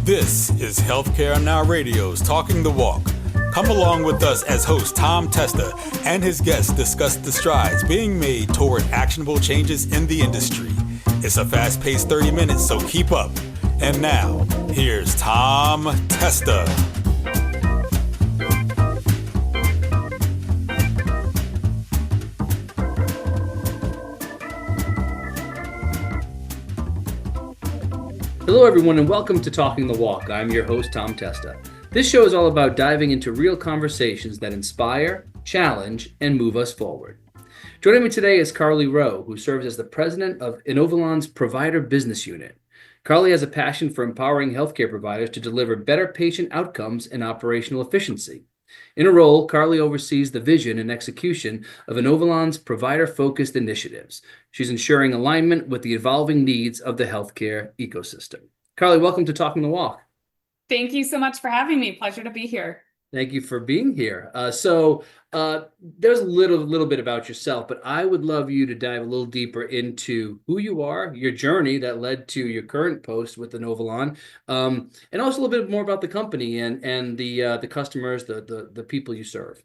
This is Healthcare Now Radio's Talking the Walk. Come along with us as host Tom Testa and his guests discuss the strides being made toward actionable changes in the industry. It's a fast-paced 30 minutes, so keep up. And now, here's Tom Testa. Hello, everyone, and welcome to Talking the Walk. I'm your host, Tom Testa. This show is all about diving into real conversations that inspire, challenge, and move us forward. Joining me today is Karly Rowe, who serves as the president of Inovalon's Provider Business Unit. Karly has a passion for empowering healthcare providers to deliver better patient outcomes and operational efficiency. In her role, Karly oversees the vision and execution of Inovalon's provider-focused initiatives. She's ensuring alignment with the evolving needs of the healthcare ecosystem. Karly, welcome to Talking the Walk. Thank you so much for having me. Pleasure to be here. Thank you for being here. There's a little bit about yourself, but I would love you to dive a little deeper into who you are, your journey that led to your current post with Inovalon, and also a little bit more about the company and the customers, the people you serve.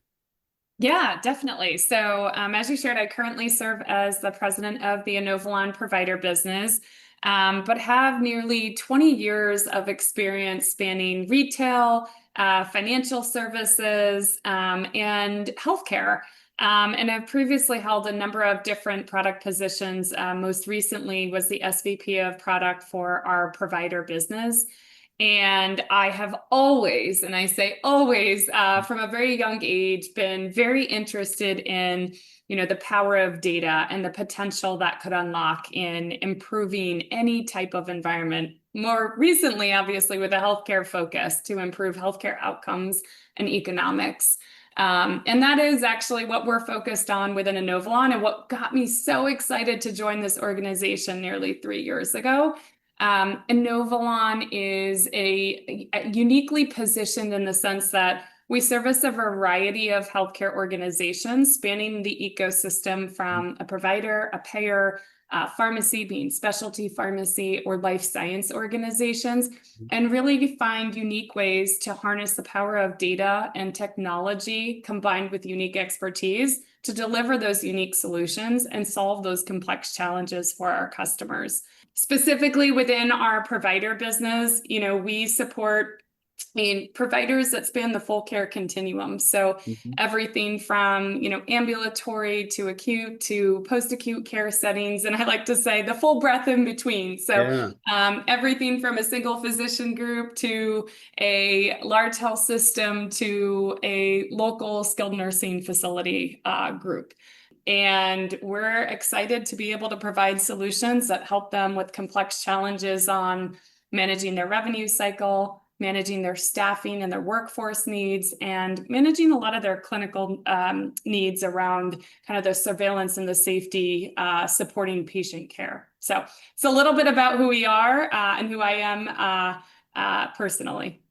Yeah, definitely. So as you shared, I currently serve as the president of the Inovalon provider business, but have nearly 20 years of experience spanning retail, financial services, and healthcare. And I've previously held a number of different product positions. Most recently was the SVP of product for our provider business. And I have always, and I say always, from a very young age, been very interested in, the power of data and the potential that could unlock in improving any type of environment. More recently, obviously, with a healthcare focus to improve healthcare outcomes and economics. And that is actually what we're focused on within Inovalon and what got me so excited to join this organization nearly 3 years ago. Inovalon is uniquely positioned in the sense that we service a variety of healthcare organizations spanning the ecosystem from a provider, a payer, pharmacy being specialty pharmacy or life science organizations, and really find unique ways to harness the power of data and technology combined with unique expertise to deliver those unique solutions and solve those complex challenges for our customers. Specifically within our provider business, we support providers that span the full care continuum. So everything from, ambulatory to acute to post-acute care settings. And I like to say the full breadth in between. So everything from a single physician group to a large health system to a local skilled nursing facility group. And we're excited to be able to provide solutions that help them with complex challenges on managing their revenue cycle, managing their staffing and their workforce needs, and managing a lot of their clinical needs around kind of the surveillance and the safety supporting patient care. So it's a little bit about who we are and who I am personally.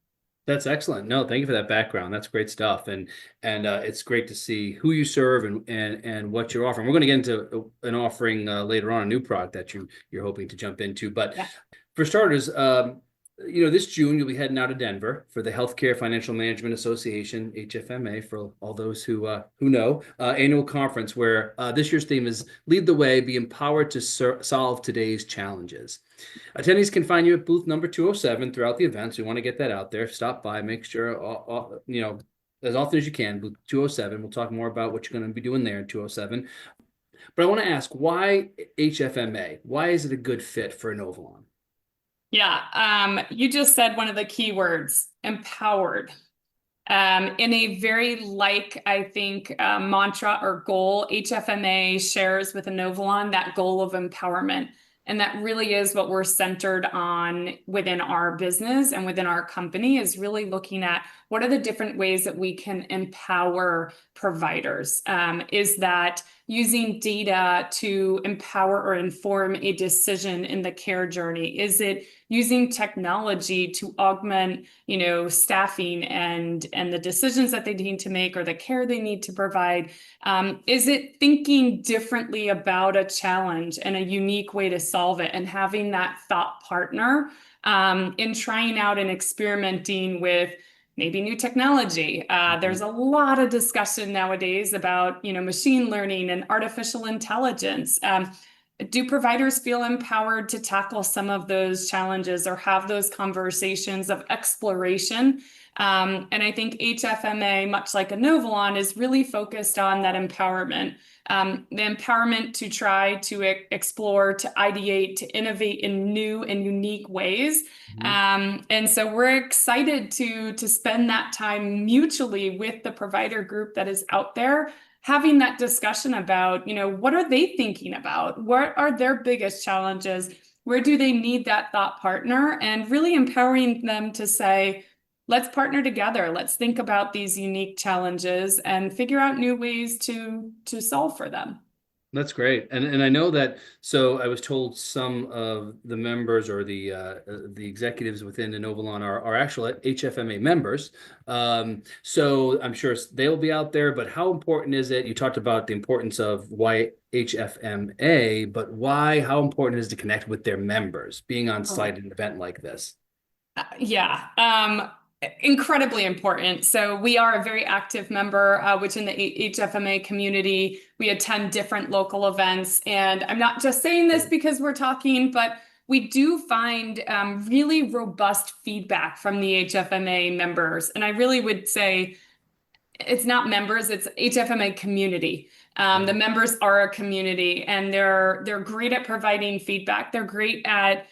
That's excellent. No, thank you for that background. That's great stuff. And it's great to see who you serve and what you're offering. We're going to get into an offering later on, a new product that you're hoping to jump into. But for starters, this June, you'll be heading out to Denver for the Healthcare Financial Management Association, HFMA, for all those who know, annual conference, where this year's theme is Lead the Way, Be Empowered to Solve Today's Challenges. Attendees can find you at booth number 207 throughout the event, so you want to get that out there. Stop by, make sure, as often as you can, booth 207. We'll talk more about what you're going to be doing there in 207. But I want to ask, why HFMA? Why is it a good fit for Inovalon? Yeah, you just said one of the key words, empowered. In a very mantra or goal, HFMA shares with Inovalon that goal of empowerment. And that really is what we're centered on within our business and within our company, is really looking at what are the different ways that we can empower providers. Is that using data to empower or inform a decision in the care journey? Is it using technology to augment, staffing and the decisions that they need to make or the care they need to provide? Is it thinking differently about a challenge and a unique way to solve it, and having that thought partner in trying out and experimenting with maybe new technology? There's a lot of discussion nowadays about, machine learning and artificial intelligence. Do providers feel empowered to tackle some of those challenges or have those conversations of exploration? And I think HFMA, much like Inovalon, is really focused on that empowerment. The empowerment to try to explore, to ideate, to innovate in new and unique ways. And so we're excited to spend that time mutually with the provider group that is out there, having that discussion about, what are they thinking about? What are their biggest challenges? Where do they need that thought partner? And really empowering them to say, let's partner together. Let's think about these unique challenges and figure out new ways to solve for them. That's great. And I know that, so I was told some of the members or the executives within Inovalon are actual HFMA members. So I'm sure they'll be out there, but how important is it? You talked about the importance of why HFMA, but how important is it to connect with their members, being on site at an event like this? Incredibly important. So we are a very active member, which in the HFMA community, we attend different local events. And I'm not just saying this because we're talking, but we do find really robust feedback from the HFMA members. And I really would say it's not members, it's HFMA community. The members are a community, and they're great at providing feedback. They're great at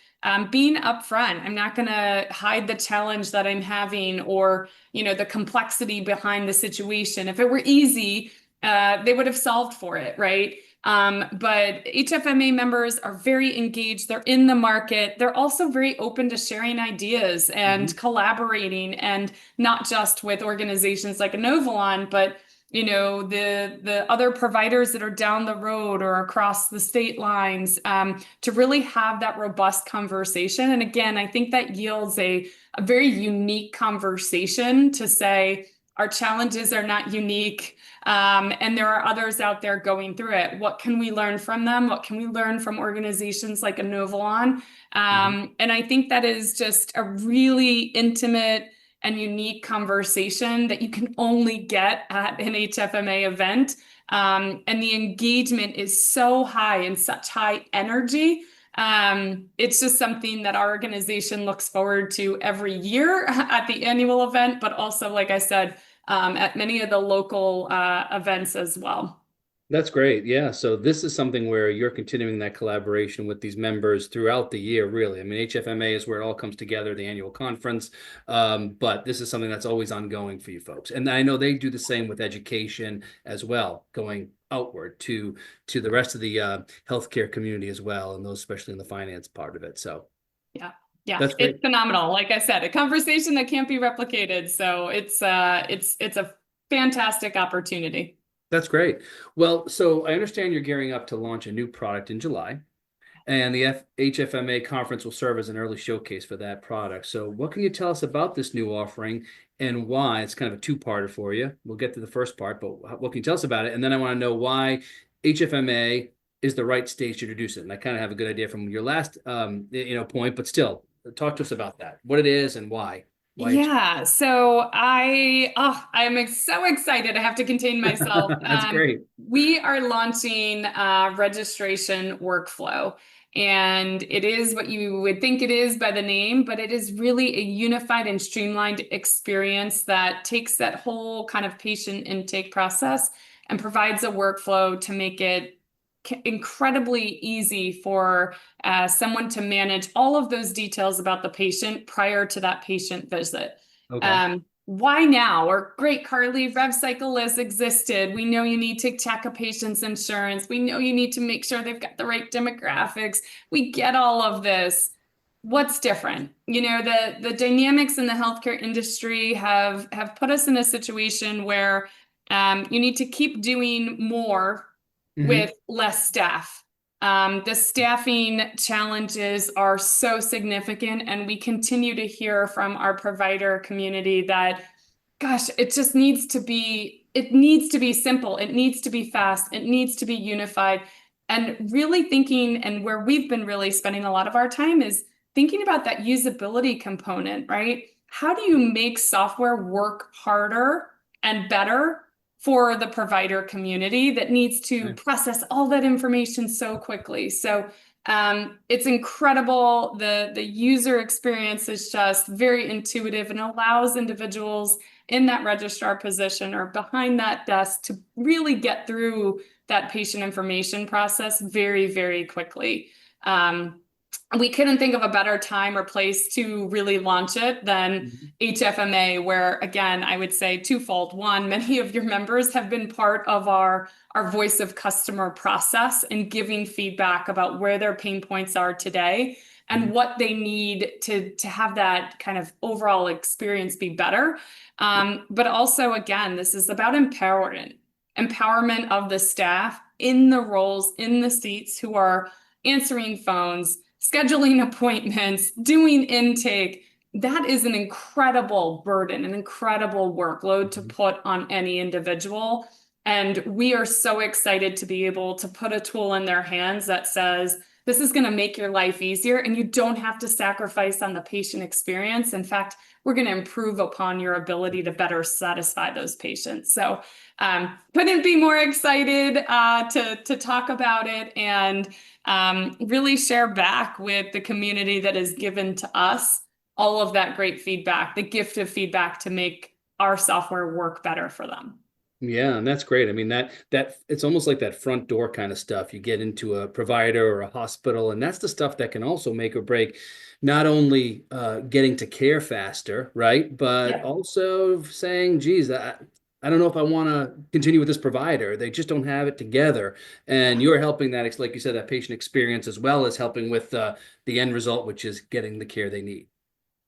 being upfront. I'm not going to hide the challenge that I'm having or, the complexity behind the situation. If it were easy, they would have solved for it, right? But HFMA members are very engaged. They're in the market. They're also very open to sharing ideas and collaborating, and not just with organizations like Inovalon, but the other providers that are down the road or across the state lines, to really have that robust conversation. And again, I think that yields a very unique conversation to say our challenges are not unique, and there are others out there going through it. What can we learn from them? What can we learn from organizations like Inovalon? And I think that is just a really intimate and unique conversation that you can only get at an HFMA event. And the engagement is so high and such high energy. It's just something that our organization looks forward to every year at the annual event, but also, like I said, at many of the local events as well. That's great. Yeah. So this is something where you're continuing that collaboration with these members throughout the year, really. I mean, HFMA is where it all comes together, the annual conference. But this is something that's always ongoing for you folks. And I know they do the same with education as well, going outward to the rest of the healthcare community as well, and those especially in the finance part of it. So yeah, that's great. It's phenomenal. Like I said, a conversation that can't be replicated. So it's a fantastic opportunity. That's great. Well, so I understand you're gearing up to launch a new product in July, and the HFMA conference will serve as an early showcase for that product. So what can you tell us about this new offering and why? It's kind of a two-parter for you. We'll get to the first part, but what can you tell us about it? And then I want to know why HFMA is the right stage to introduce it. And I kind of have a good idea from your last point, but still, talk to us about that, what it is and why. Yeah, so I'm so excited. I have to contain myself. That's great. We are launching a registration workflow, and it is what you would think it is by the name, but it is really a unified and streamlined experience that takes that whole kind of patient intake process and provides a workflow to make it incredibly easy for someone to manage all of those details about the patient prior to that patient visit. Okay. Why now? Or great, Karly, rev cycle has existed. We know you need to check a patient's insurance. We know you need to make sure they've got the right demographics. We get all of this. What's different? The dynamics in the healthcare industry have put us in a situation where you need to keep doing more with less staff. The staffing challenges are so significant, and we continue to hear from our provider community that, gosh, it just needs to be, it needs to be simple. It needs to be fast. It needs to be unified. And really thinking, and where we've been really spending a lot of our time is thinking about that usability component, right? How do you make software work harder and better for the provider community that needs to process all that information so quickly? So it's incredible. The user experience is just very intuitive and allows individuals in that registrar position or behind that desk to really get through that patient information process very, very quickly. We couldn't think of a better time or place to really launch it than HFMA, where, again, I would say twofold. One, many of your members have been part of our voice of customer process and giving feedback about where their pain points are today and what they need to have that kind of overall experience be better. But also, again, this is about empowerment of the staff in the roles, in the seats, who are answering phones, scheduling appointments, doing intake. That is an incredible burden, an incredible workload to put on any individual. And we are so excited to be able to put a tool in their hands that says, this is going to make your life easier, and you don't have to sacrifice on the patient experience. In fact, we're going to improve upon your ability to better satisfy those patients. So couldn't be more excited to talk about it and really share back with the community that has given to us all of that great feedback, the gift of feedback to make our software work better for them. Yeah, and that's great. I mean, that it's almost like that front door kind of stuff. You get into a provider or a hospital, and that's the stuff that can also make or break not only getting to care faster, right? But also saying, geez, I don't know if I want to continue with this provider. They just don't have it together. And you're helping that, like you said, that patient experience, as well as helping with the end result, which is getting the care they need.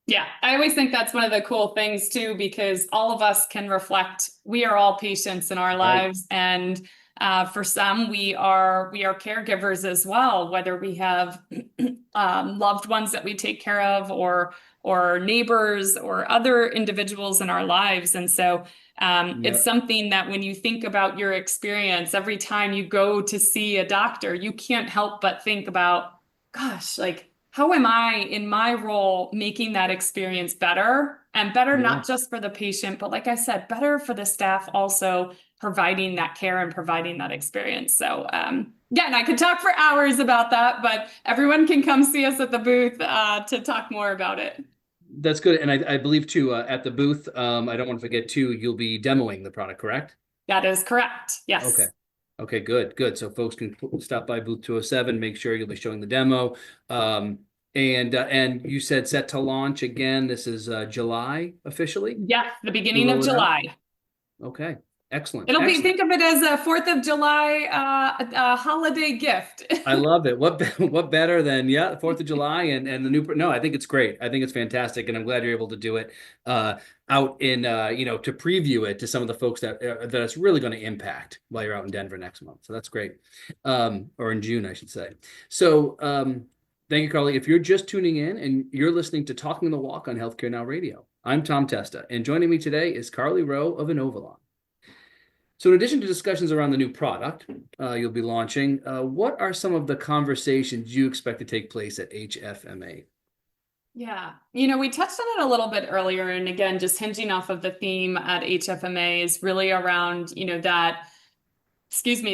Yeah, I always think that's one of the cool things too, because all of us can reflect, we are all patients in our lives. And for some, we are caregivers as well, whether we have loved ones that we take care of, or neighbors or other individuals in our lives. And so it's something that when you think about your experience, every time you go to see a doctor, you can't help but think about, gosh, like, how am I in my role making that experience better, and better not just for the patient, but like I said, better for the staff also providing that care and providing that experience. So again, I could talk for hours about that, but everyone can come see us at the booth to talk more about it. That's good. And I believe too, at the booth, I don't want to forget too, you'll be demoing the product, correct? That is correct. Yes. Okay. Okay, good. So folks can stop by booth 207, make sure you'll be showing the demo. And you said set to launch again. This is July officially? Yeah, the beginning of July. Okay, excellent. It'll be, think of it as a 4th of July holiday gift. I love it. What better than 4th of July and the new? No, I think it's great. I think it's fantastic, and I'm glad you're able to do it out in to preview it to some of the folks that it's really going to impact while you're out in Denver next month. So that's great, or in June, I should say. So. Thank you, Karly. If you're just tuning in and you're listening to Talking the Walk on Healthcare Now Radio, I'm Tom Testa, and joining me today is Karly Rowe of Inovalon. So in addition to discussions around the new product you'll be launching, what are some of the conversations you expect to take place at HFMA? Yeah, we touched on it a little bit earlier, and again, just hinging off of the theme at HFMA is really around,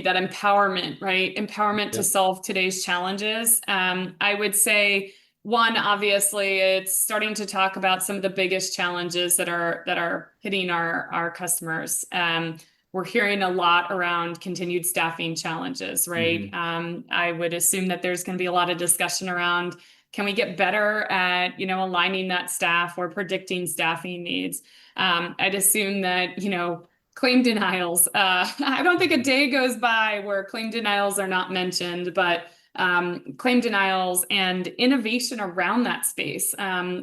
that empowerment, right? Empowerment to solve today's challenges. I would say, one, obviously, it's starting to talk about some of the biggest challenges that are hitting our customers. We're hearing a lot around continued staffing challenges, right? I would assume that there's going to be a lot of discussion around, can we get better at, aligning that staff or predicting staffing needs? I'd assume that, claim denials. I don't think a day goes by where claim denials are not mentioned, but claim denials and innovation around that space.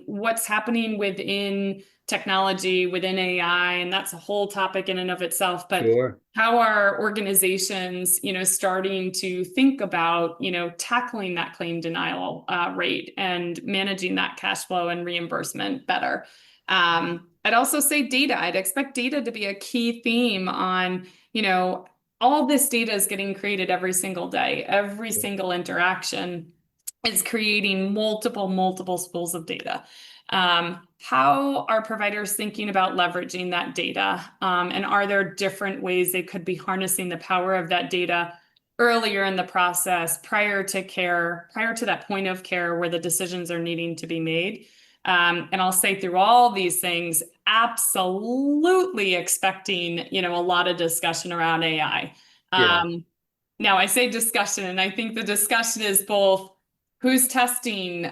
What's happening within technology, within AI, and that's a whole topic in and of itself. But Sure. how are organizations, starting to think about, tackling that claim denial rate and managing that cash flow and reimbursement better? I'd also say data. I'd expect data to be a key theme on, all this data is getting created every single day. Every single interaction is creating multiple spools of data. How are providers thinking about leveraging that data? And are there different ways they could be harnessing the power of that data earlier in the process, prior to care, prior to that point of care where the decisions are needing to be made? And I'll say through all these things, absolutely expecting, a lot of discussion around AI. Yeah. Now I say discussion, and I think the discussion is both who's testing,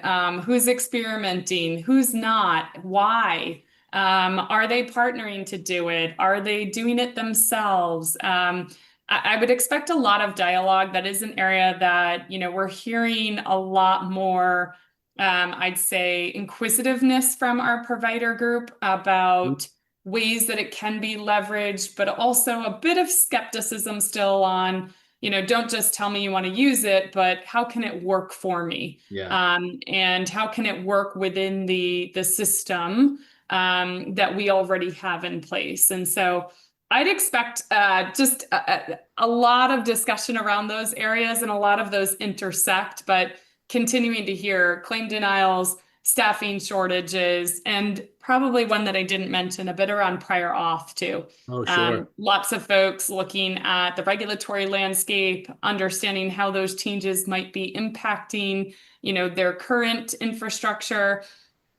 who's experimenting, who's not, why, are they partnering to do it? Are they doing it themselves? I would expect a lot of dialogue. That is an area that, we're hearing a lot more, I'd say, inquisitiveness from our provider group about ways that it can be leveraged, but also a bit of skepticism still on, don't just tell me you want to use it, but how can it work for me? Yeah. And how can it work within the system that we already have in place? And so I'd expect just a lot of discussion around those areas, and a lot of those intersect, but continuing to hear claim denials, staffing shortages, and probably one that I didn't mention, a bit around prior auth too. Oh, sure. Lots of folks looking at the regulatory landscape, understanding how those changes might be impacting, their current infrastructure.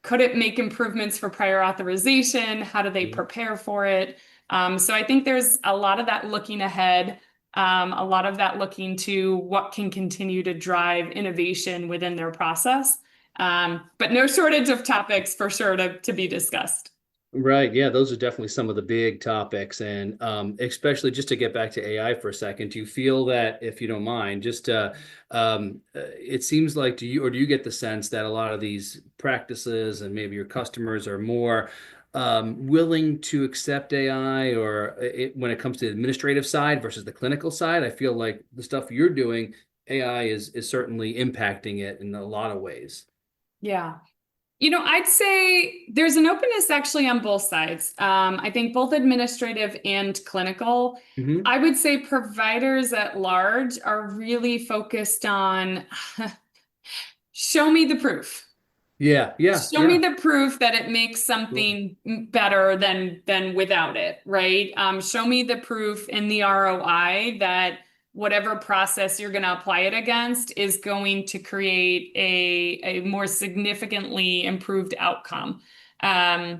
Could it make improvements for prior authorization? How do they prepare for it? So I think there's a lot of that looking ahead. A lot of that looking to what can continue to drive innovation within their process. But no shortage of topics for sure to be discussed. Right. Yeah, those are definitely some of the big topics. And especially just to get back to AI for a second, do you feel that, if you don't mind, just it seems like, do you get the sense that a lot of these practices and maybe your customers are more willing to accept AI, or when it comes to the administrative side versus the clinical side? I feel like the stuff you're doing, AI is certainly impacting it in a lot of ways. Yeah. I'd say there's an openness actually on both sides. I think both administrative and clinical. Mm-hmm. I would say providers at large are really focused on show me the proof. Yeah. Show me the proof that it makes something better than without it, right? Show me the proof in the ROI that whatever process you're going to apply it against is going to create a more significantly improved outcome. That,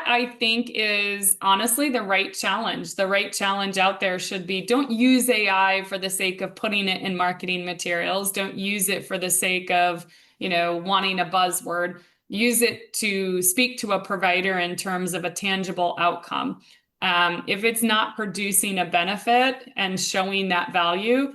I think, is honestly the right challenge. The right challenge out there should be, don't use AI for the sake of putting it in marketing materials. Don't use it for the sake of, wanting a buzzword. Use it to speak to a provider in terms of a tangible outcome. If it's not producing a benefit and showing that value,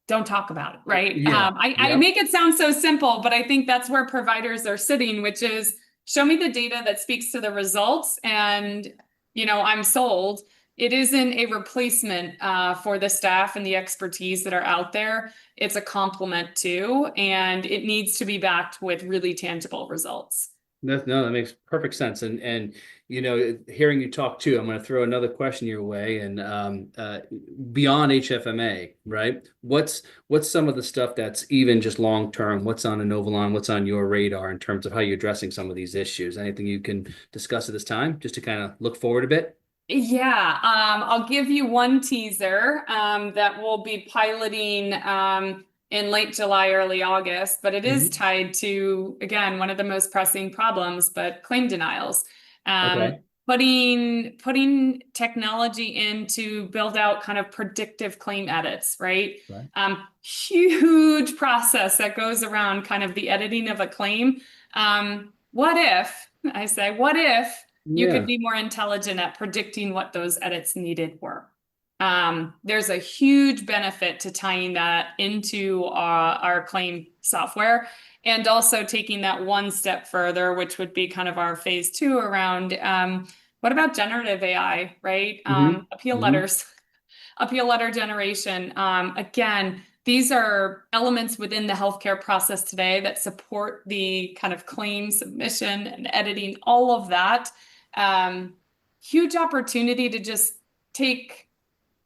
don't talk about it, right? Yeah. I make it sound so simple, but I think that's where providers are sitting, which is show me the data that speaks to the results, and I'm sold. It isn't a replacement for the staff and the expertise that are out there. It's a complement to, and it needs to be backed with really tangible results. No, that makes perfect sense. And hearing you talk too, I'm going to throw another question your way. And beyond HFMA, right? What's some of the stuff that's even just long term? What's on Inovalon? What's on your radar in terms of how you're addressing some of these issues? Anything you can discuss at this time, just to kind of look forward a bit? Yeah, I'll give you one teaser that we'll be piloting in late July, early August, but it is tied to, again, one of the most pressing problems, but claim denials. Okay. Putting technology in to build out kind of predictive claim edits, right? Huge process that goes around kind of the editing of a claim. What if you could be more intelligent at predicting what those edits needed were? there's a huge benefit to tying that into our claim software, and also taking that one step further, which would be kind of our phase 2 around what about generative AI, right? Appeal letters, appeal letter generation. Again, these are elements within the healthcare process today that support the kind of claim submission and editing, all of that. Huge opportunity to just take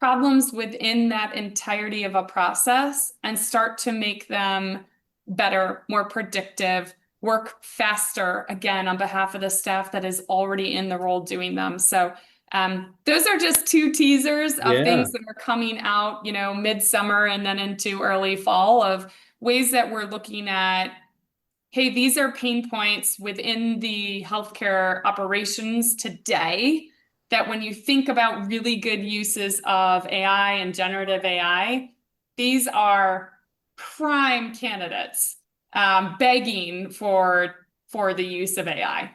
problems within that entirety of a process and start to make them better, more predictive, work faster, again, on behalf of the staff that is already in the role doing them. So those are just 2 teasers of things that are coming out, midsummer and then into early fall, of ways that we're looking at, hey, these are pain points within the healthcare operations today that when you think about really good uses of AI and generative AI, these are prime candidates begging for the use of AI.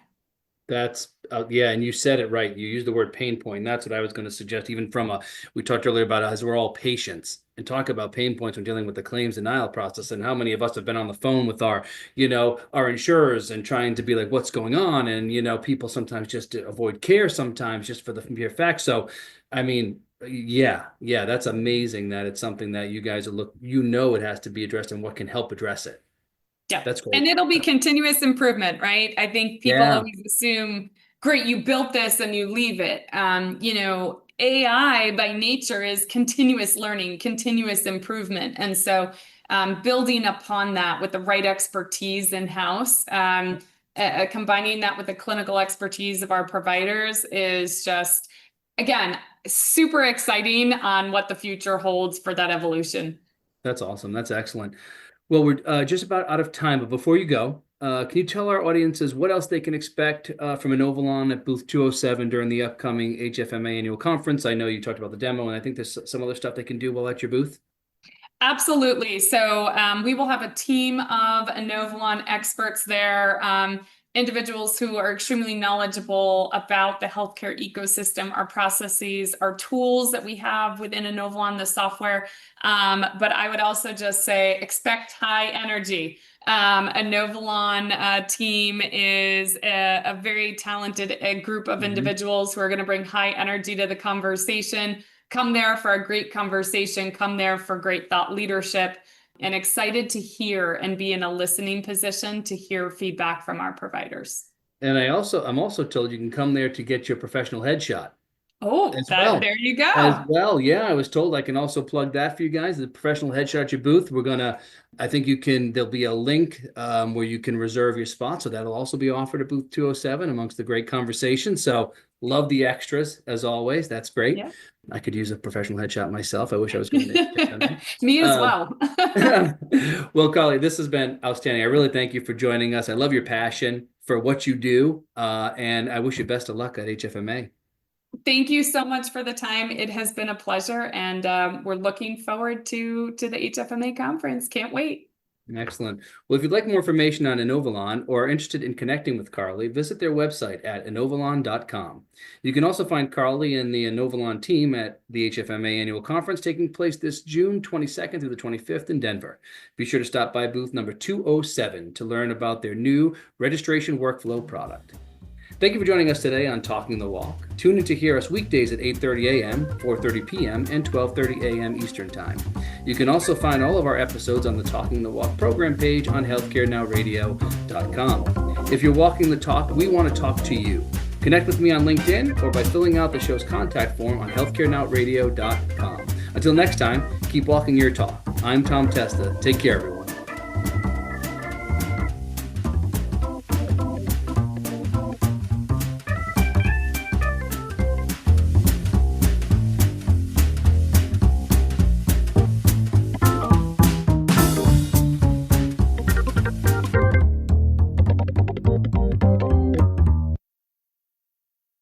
That's and you said it right. You used the word pain point. And that's what I was going to suggest. Even we talked earlier about as we're all patients, and talk about pain points when dealing with the claims denial process, and how many of us have been on the phone with our insurers and trying to be like, what's going on? And people sometimes just avoid care, sometimes just for the mere fact. So, I mean, that's amazing that it's something that you guys are it has to be addressed, and what can help address it. Yeah, that's great. And it'll be continuous improvement, right? I think people always assume, great, you built this and you leave it. AI by nature is continuous learning, continuous improvement. And so building upon that with the right expertise in-house, combining that with the clinical expertise of our providers is just, again, super exciting on what the future holds for that evolution. That's awesome. That's excellent. Well, we're just about out of time, but before you go, can you tell our audiences what else they can expect from Inovalon at booth 207 during the upcoming HFMA Annual Conference? I know you talked about the demo, and I think there's some other stuff they can do while at your booth. Absolutely. So we will have a team of Inovalon experts there, individuals who are extremely knowledgeable about the healthcare ecosystem, our processes, our tools that we have within Inovalon, the software. But I would also just say, expect high energy. Inovalon team is a very talented group of individuals who are going to bring high energy to the conversation. Come there for a great conversation. Come there for great thought leadership. And excited to hear and be in a listening position to hear feedback from our providers. And I'm also told you can come there to get your professional headshot. Oh, there you go. As well, yeah. I was told I can also plug that for you guys. The professional headshot at your booth. There'll be a link where you can reserve your spot. So that'll also be offered at booth 207 amongst the great conversation. So love the extras as always. That's great. Yeah. I could use a professional headshot myself. I wish I was going to. Me as well. Well, Karly, this has been outstanding. I really thank you for joining us. I love your passion for what you do. And I wish you best of luck at HFMA. Thank you so much for the time. It has been a pleasure. And we're looking forward to the HFMA conference. Can't wait. Excellent. Well, if you'd like more information on Inovalon or are interested in connecting with Karly, visit their website at inovalon.com. You can also find Karly and the Inovalon team at the HFMA Annual Conference taking place this June 22nd through the 25th in Denver. Be sure to stop by booth number 207 to learn about their new registration workflow product. Thank you for joining us today on Talking the Walk. Tune in to hear us weekdays at 8:30 a.m., 4:30 p.m., and 12:30 a.m. Eastern Time. You can also find all of our episodes on the Talking the Walk program page on healthcarenowradio.com. If you're walking the talk, we want to talk to you. Connect with me on LinkedIn or by filling out the show's contact form on healthcarenowradio.com. Until next time, keep walking your talk. I'm Tom Testa. Take care, everyone.